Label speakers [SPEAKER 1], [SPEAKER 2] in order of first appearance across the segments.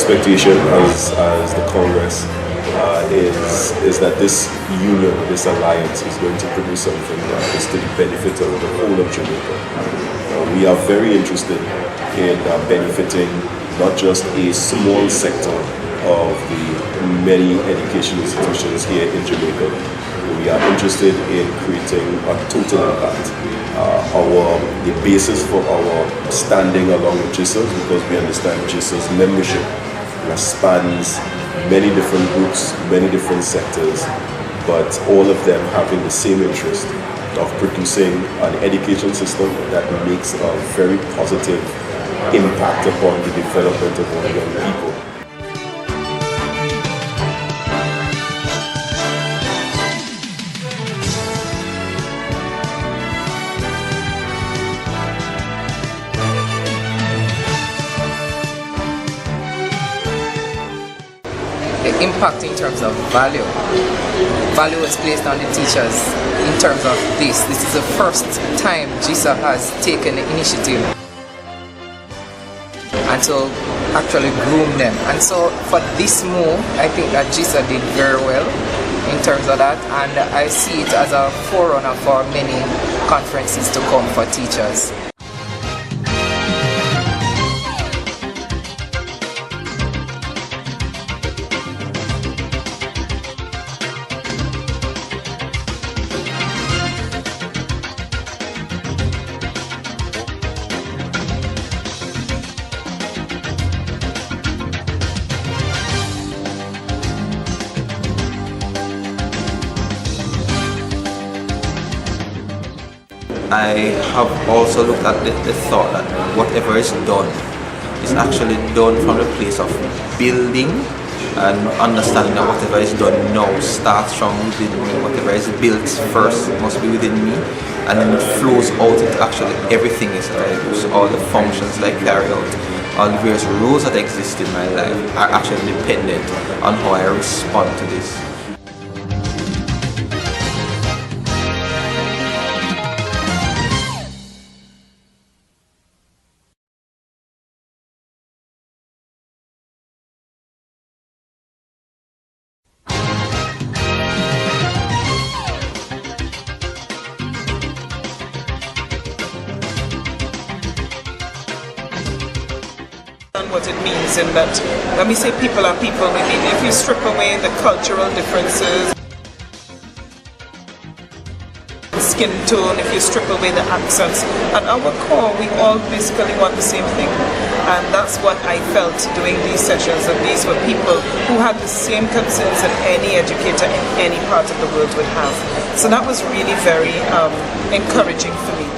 [SPEAKER 1] expectation as the Congress is that this union, this alliance, is going to produce something that is to the benefit of the whole of Jamaica. We are very interested in benefiting not just a small sector of the many education institutions here in Jamaica. We are interested in creating a total impact. The basis for our standing along with JISA, because we understand JISA's membership spans many different groups, many different sectors, but all of them having the same interest of producing an education system that makes a very positive impact upon the development of our young people.
[SPEAKER 2] The impact in terms of value. Value is placed on the teachers in terms of this. This is the first time JISA has taken the initiative and to actually groom them. And so for this move, I think that JISA did very well in terms of that, and I see it as a forerunner for many conferences to come for teachers.
[SPEAKER 3] I have also looked at the thought that whatever is done is actually done from the place of building and understanding that whatever is done now starts from within me. Whatever is built first must be within me, and then it flows out into actually everything is that I do. So all the functions that I carry out, all the various roles that exist in my life are actually dependent on how I respond to this.
[SPEAKER 4] What it means in that when we say people are people, we mean if you strip away the cultural differences, skin tone, if you strip away the accents, at our core we all basically want the same thing, and that's what I felt doing these sessions, that these were people who had the same concerns that any educator in any part of the world would have. So that was really very encouraging for me.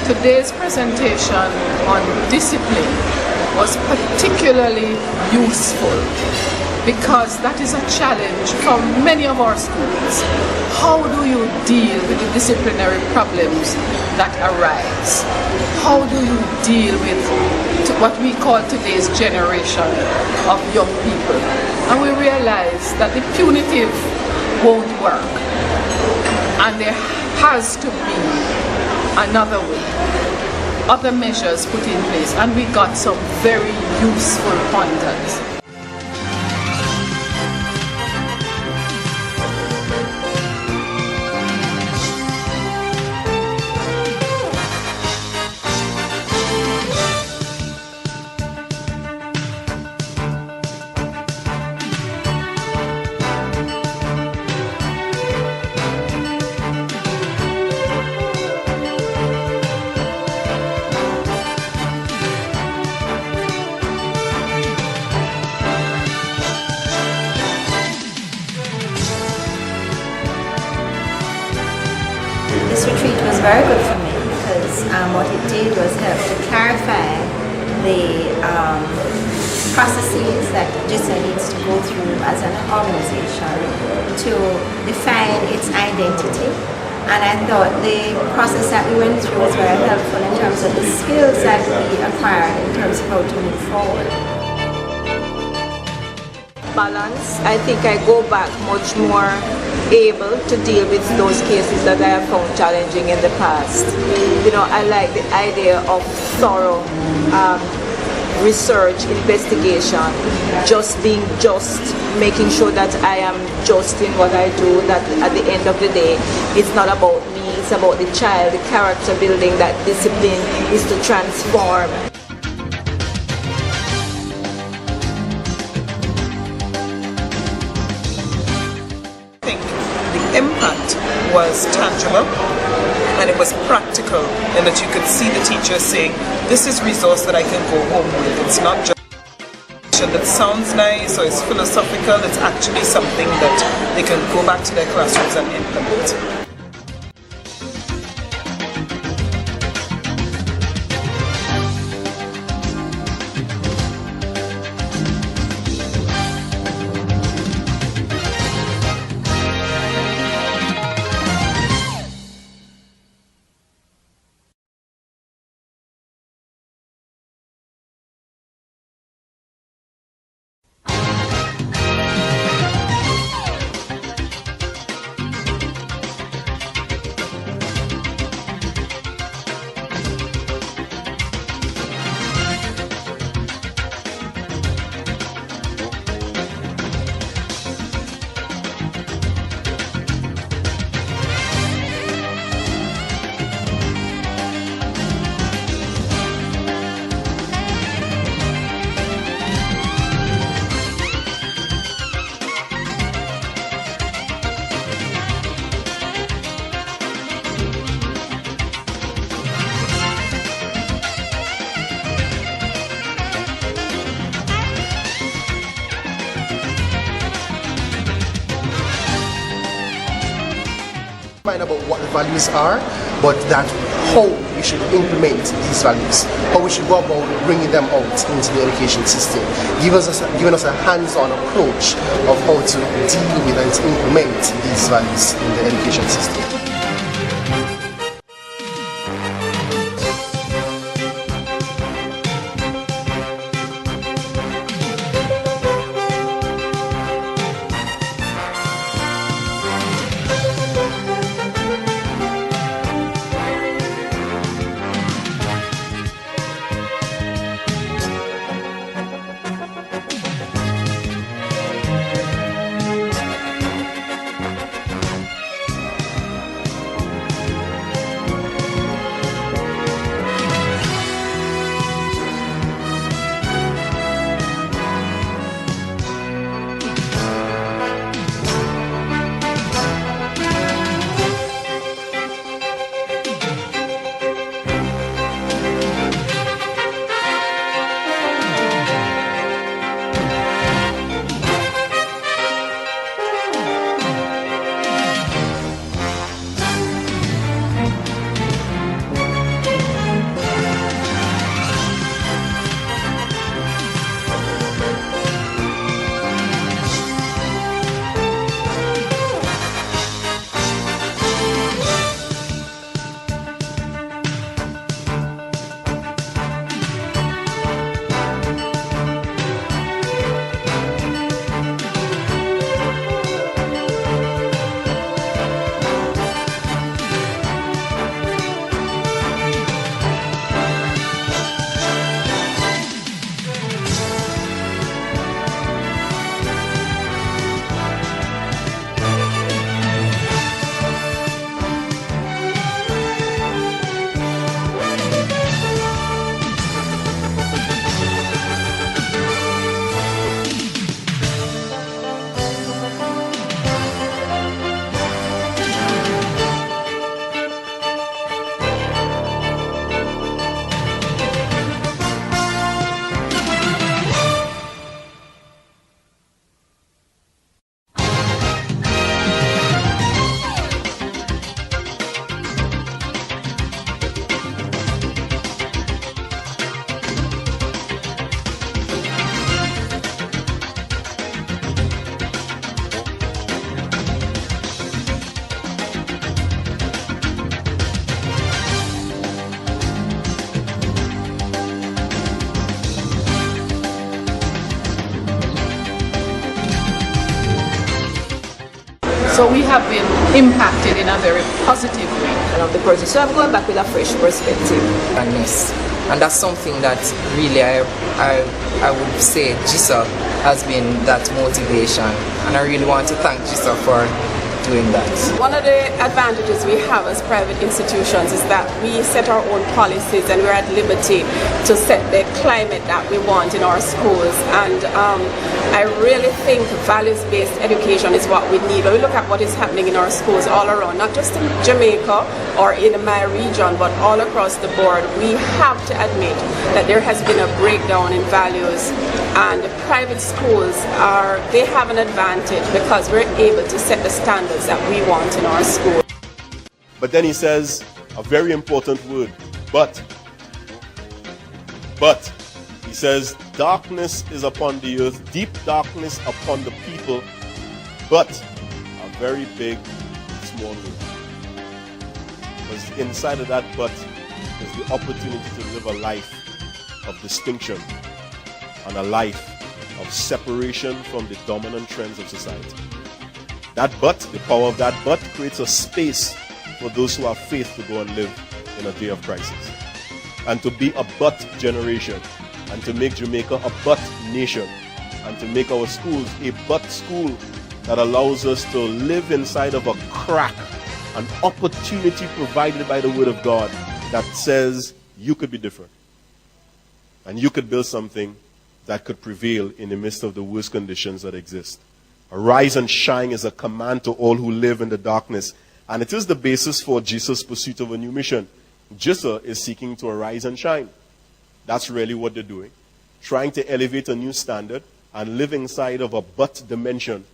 [SPEAKER 5] Today's presentation on discipline was particularly useful because that is a challenge for many of our schools. How do you deal with the disciplinary problems that arise? How do you deal with what we call today's generation of young people? And we realize that the punitive won't work, and there has to be another way, other measures put in place, and we got some very useful pointers.
[SPEAKER 6] retreat was very good for me because what it did was help to clarify the processes that JISA needs to go through as an organization to define its identity. And I thought the process that we went through was very helpful in terms of the skills that we acquired in terms of how to move forward.
[SPEAKER 7] Balance, I think I go back much more able to deal with those cases that I have found challenging in the past. You know, I like the idea of thorough research, investigation, making sure that I am just in what I do, that at the end of the day, it's not about me, it's about the child, the character building, that discipline is to transform.
[SPEAKER 4] I think the impact was tangible and it was practical in that you could see the teacher saying, this is resource that I can go home with. It's not just that sounds nice or it's philosophical, it's actually something that they can go back to their classrooms and implement.
[SPEAKER 8] Mind about what the values are, but that how we should implement these values, how we should go about bringing them out into the education system, giving us a hands-on approach of how to deal with and to implement these values in the education system.
[SPEAKER 5] So we have been impacted in a very positive way.
[SPEAKER 7] Of the person. So I'm going back with a fresh perspective.
[SPEAKER 2] And that's something that really I would say JISA has been that motivation, and I really want to thank JISA for doing that.
[SPEAKER 9] One of the advantages we have as private institutions is that we set our own policies and we're at liberty to set the climate that we want in our schools. And I really think values-based education is what we need. When we look at what is happening in our schools all around, not just in Jamaica or in my region, but all across the board, we have to admit that there has been a breakdown in values, and the private schools they have an advantage because we're able to set the standards that we want in our school.
[SPEAKER 1] But then he says a very important word, but. He says, darkness is upon the earth, deep darkness upon the people, but a very big, small word. Because inside of that but is the opportunity to live a life of distinction and a life of separation from the dominant trends of society. That but, the power of that but, creates a space for those who have faith to go and live in a day of crisis. And to be a but generation, and to make Jamaica a but nation, and to make our schools a but school that allows us to live inside of a crack, an opportunity provided by the Word of God that says you could be different. And you could build something that could prevail in the midst of the worst conditions that exist. Arise and shine is a command to all who live in the darkness. And it is the basis for Jesus' pursuit of a new mission. JISA is seeking to arise and shine. That's really what they're doing. Trying to elevate a new standard and live inside of a but dimension